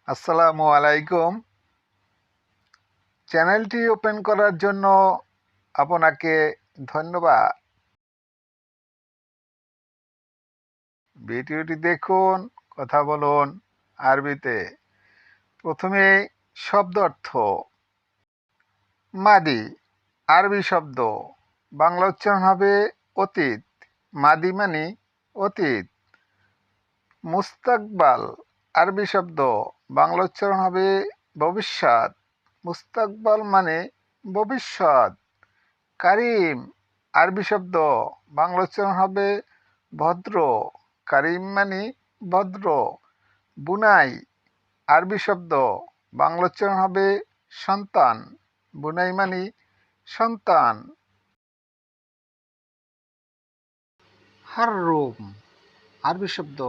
আসসালামু আলাইকুম। চ্যানেলটি ওপেন করার জন্য আপনাকে ধন্যবাদ। ভিডিওটি দেখুন, কথা বলুন আরবিতে। প্রথমে শব্দ অর্থ। মাদি আরবি শব্দ, বাংলা উচ্চারণ হবে অতীত। মাদি মানে অতীত। মুস্তাকবাল আরবি শব্দ, বাংলা উচ্চারণ হবে ভবিষ্যৎ। মুস্তাকবাল মানে ভবিষ্যৎ। কারিম আরবি শব্দ, বাংলা উচ্চারণ হবে ভদ্র। কারিম মানে ভদ্র। বুনাই আরবি শব্দ, বাংলা উচ্চারণ হবে সন্তান। বুনাই মানে সন্তান। হাররুম আরবি শব্দ,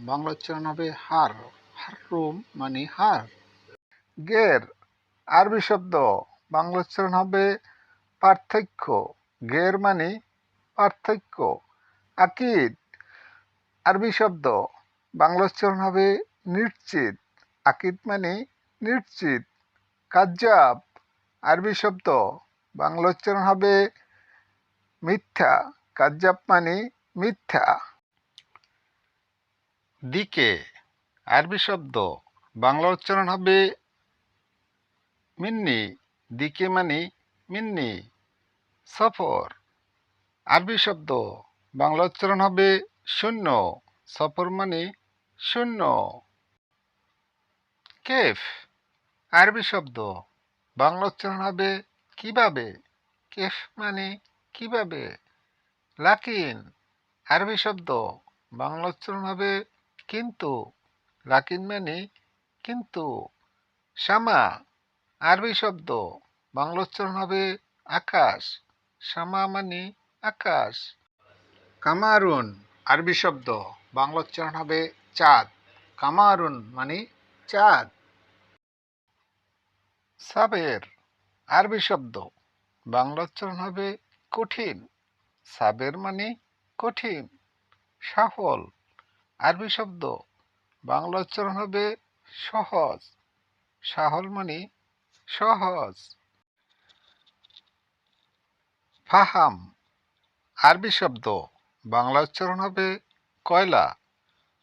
বাংলা উচ্চারণ হবে হার। হাররুম মানে হার। গের আরবি শব্দ, বাংলা উচ্চারণ হবে পার্থক্য। গের মানে পার্থক্য। আকিদ আরবি শব্দ, বাংলা উচ্চারণ হবে নিশ্চিত। আকিদ মানে নিশ্চিত। কাজ্জাব আরবি শব্দ, বাংলা উচ্চারণ হবে মিথ্যা। কাজ্জাব মানে মিথ্যা। দিকে আরবি শব্দ, বাংলা উচ্চারণ হবে মিন্নি। দিকে মানে মিন্নি। সফর আরবি শব্দ, বাংলা উচ্চারণ হবে শূন্য। সফর মানে শূন্য। কেফ আরবি শব্দ, বাংলা উচ্চারণ হবে কিভাবে। কেফ মানে কিভাবে। লাকিন আরবি শব্দ, বাংলা উচ্চারণ হবে কিন্তু। লাকিন মানে কিন্তু। শামা আরবি শব্দ, বাংলা উচ্চারণ হবে আকাশ। শামা মানে আকাশ। কামারুন আরবি শব্দ, বাংলা উচ্চারণ হবে চাঁদ। কামারুন মানে চাঁদ। সাবের আরবি শব্দ, বাংলা উচ্চারণ হবে কঠিন। সাবের মানে কঠিন। সাহল আরবি শব্দ, বাংলা উচ্চারণ হবে সহজ। সাহল মানে সহজ। ফাহাম আরবি শব্দ, বাংলা উচ্চারণ হবে কয়লা।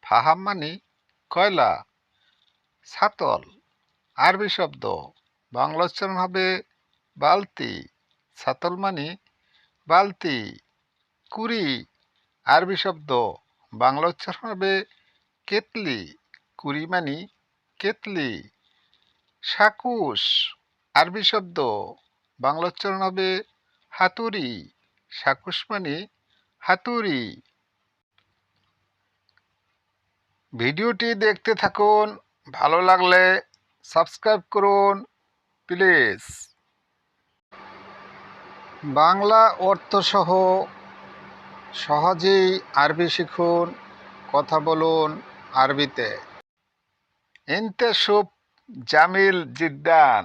ফাহাম মানে কয়লা। ছাতল আরবি শব্দ, বাংলা উচ্চারণ হবে বালতি। ছাতল মানে বালতি। কুড়ি আরবি শব্দ, বাংলা উচ্চারণ হবে কেতলি। কুড়ি মানে কেতলি। সাকুশ আরবি শব্দ, বাংলা উচ্চারণ হবে হাতুড়ি। সাকুশ মানে হাতুড়ি। ভিডিওটি দেখতে থাকুন, ভালো লাগলে সাবস্ক্রাইব করুন প্লিজ। বাংলা অর্থসহ সহজেই আরবি শিখুন, কথা বলুন আরবিতে। ইনতে শুভ জামিল জিদ্দান,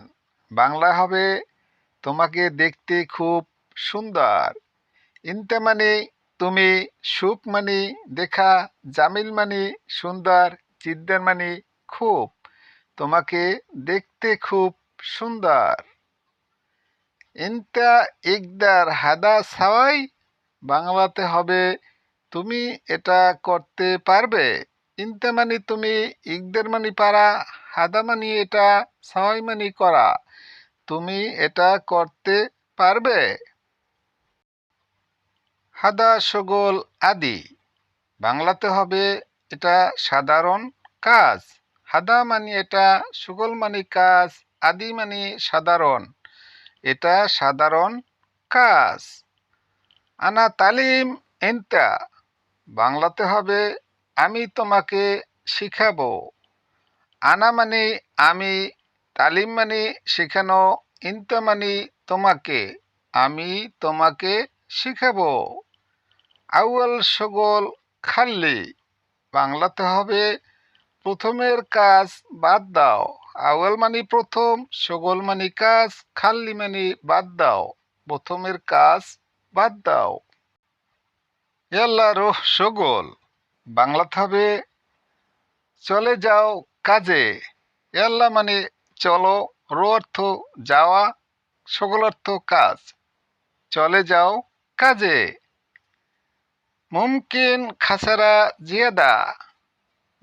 বাংলা হবে তোমাকে দেখতে খুব সুন্দর। ইনতে মানে তুমি, শুভ মানে দেখা, জামিল মানে সুন্দর, জিদ্দান মানে খুব। তোমাকে দেখতে খুব সুন্দর। ইনতা ইকদার হাদা সাওয়াই, বাংলাতে হবে তুমি এটা করতে পারবে। ইনতা মানে তুমি, ইকদার মানে পারা, হাদা মানে এটা, সাওয়াই মানে করা। তুমি এটা করতে পারবে। হাদা সগোল আদি, বাংলাতে হবে এটা সাধারণ কাজ। হাদা মানে এটা, সুগল মানে কাজ, আদি মানে সাধারণ। এটা সাধারণ কাজ। আনা তালিম ইনতা, বাংলাতে হবে আমি তোমাকে শিখাবো। আনা মানে আমি, তালিম মানে শেখানো, ইনতা মানে তোমাকে, আমি তোমাকে শিখাবো। আউয়াল সগোল খাল্লি, বাংলাতে হবে প্রথমের কাজ বাদ দাও। আউয়াল মানে প্রথম, সগোল মানে কাজ, খাল্লি মানে বাদ দাও। প্রথমের কাজ বাদ দাও। ইয়াল্লা রোহ সগোল, বাংলাতে হবে চলে যাও কাজে। ইয়াল্লা মানে চলো, রো অর্থ যাওয়া, সকল অর্থ কাজ, চলে যাও কাজে। মুমকিন খাসারা জিয়াদা,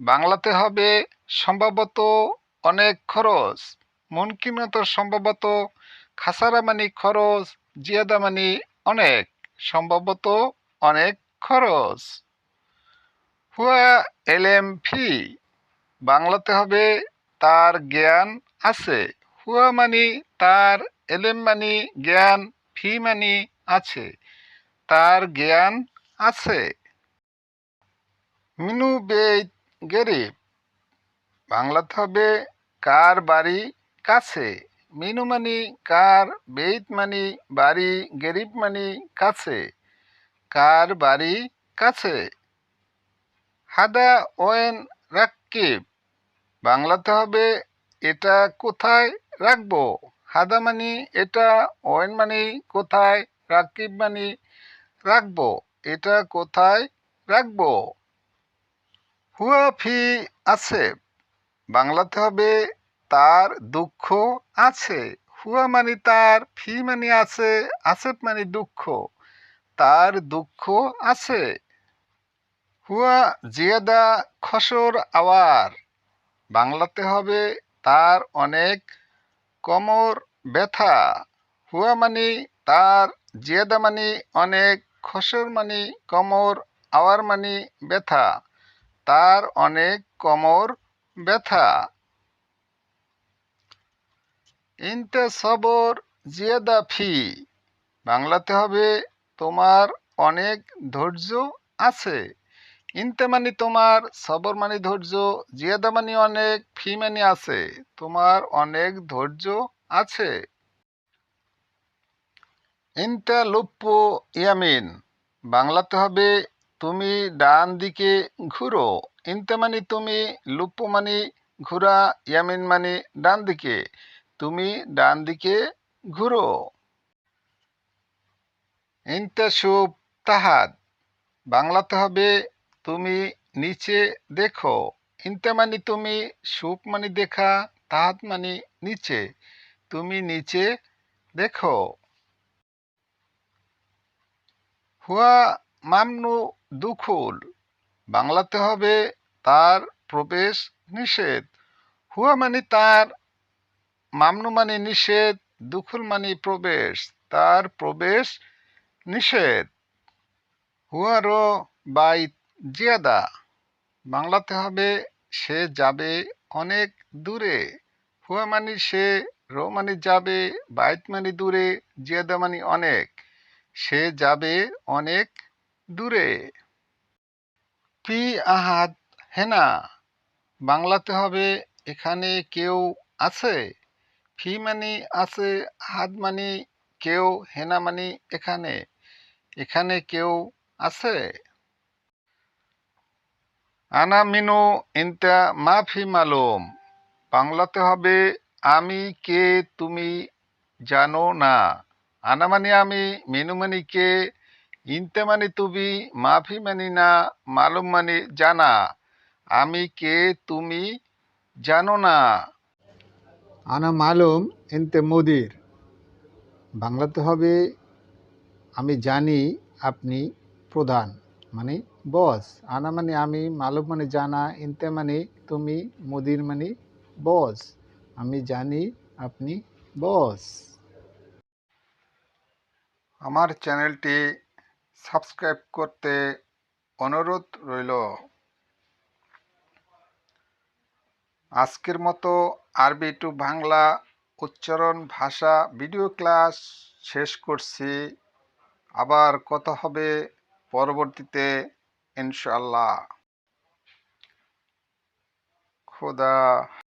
বাংলাতে হবে সম্ভবত অনেক খরচ। মুমকিনত সম্ভবত, খাসারা মানে খরচ, জিয়াদা মানে অনেক, সম্ভবত অনেক খরচ। হুয়া এলএম ফি, বাংলাতে হবে তার জ্ঞান আছে। হুয়া মানি তার, এলেম মানি জ্ঞান, ফি মানি আছে, তার জ্ঞান আছে। মিনু বেইত গেরিব, বাংলাতে হবে কার বাড়ি কাছে। মিনু মানি কার, বেইত মানি বাড়ি, গেরিব মানি কাছে, কার বাড়ি কাছে। হাদা ওয়েন রাক্কিব, বাংলাতে হবে এটা কোথায় রাখবো। হাদা মানি এটা, ওয়েন মানি কোথায়, রাকিব মানি রাখবো, এটা কোথায় রাখবো। হুয়া ফি আছে, বাংলাতে হবে তার দুঃখ আছে। হুয়া মানি তার, ফি মানি আছে, আসেফ মানি দুঃখ, তার দুঃখ আছে। হুয়া জিয়াদা খসর আওয়ার, বাংলাতে হবে তার অনেক কোমর ব্যথা। হুয়া মানি তার, জিয়াদা মানি অনেক, খসর মানি কোমর, আওয়ার মানি ব্যথা, তার অনেক কোমর ব্যথা। ইনতে সবর জিয়াদা ফি, বাংলাতে হবে তোমার অনেক ধৈর্য আছে। ইনতে মানি তোমার, সবর মানি ধৈর্য, জিয়াদা মানি অনেক, ফি মানি আছে, তোমার অনেক ধৈর্য আছে। ইনতা লুপ্পু ইয়ামিন, বাংলাতে হবে তুমি ডান দিকে ঘুরো। ইনতে মানি তুমি, লুপ্পু মানি ঘুরা, ইয়ামিন মানি ডান দিকে, তুমি ডান দিকে ঘুরো। ইনতা সুপ তাহাত, বাংলাতে হবে তুমি নিচে দেখো। ইনতে মানি তুমি, সুপ মানি দেখা, তাহাত মানি নিচে, তুমি নিচে দেখো। হুয়া মামনু দুখুল, বাংলাতে হবে তার প্রবেশ নিষেধ। হুয়া মানে তার, মামনু মানে নিষেধ, দুখুল মানে প্রবেশ, তার প্রবেশ নিষেধ। হুয়ারো বাইত জিয়াদা, বাংলাতে হবে সে যাবে অনেক দূরে। হুয়া মানে সে, রো মানে যাবে, বাইত মানে দূরে, জিয়াদা মানে অনেক, সে যাবে অনেক দূরে। ফি আহাদ হেনা, বাংলাতে হবে এখানে কেউ আছে। ফি মানে আছে, আহাদ মানে কেউ, হেনা মানে এখানে, এখানে কেউ আছে। আনা মিনু ইনতা মাফি মালুম, বাংলাতে হবে আমি কে তুমি জানো না। আনা মানে আমি, মিনু মানে কে, ইনতে মানে তুমি, মাফি মানে না, মালুম মানে জানা, আমি কে তুমি জানো না। আনা মালুম ইনতে মুদির, বাংলাতে হবে আমি জানি আপনি প্রধান, মানে বস। আনা মানে আমি, মালুম মানে জানা, ইনতে মানে তুমি, মুদির মানে বস, আমি জানি আপনি বস। আমার চ্যানেলটি সাবস্ক্রাইব করতে অনুরোধ রইল। আজকের মতো আরবি টু বাংলা উচ্চারণ ভাষা ভিডিও ক্লাস শেষ করছি। আবার কথা হবে পরবর্তীতে ইনশাআল্লাহ। খোদা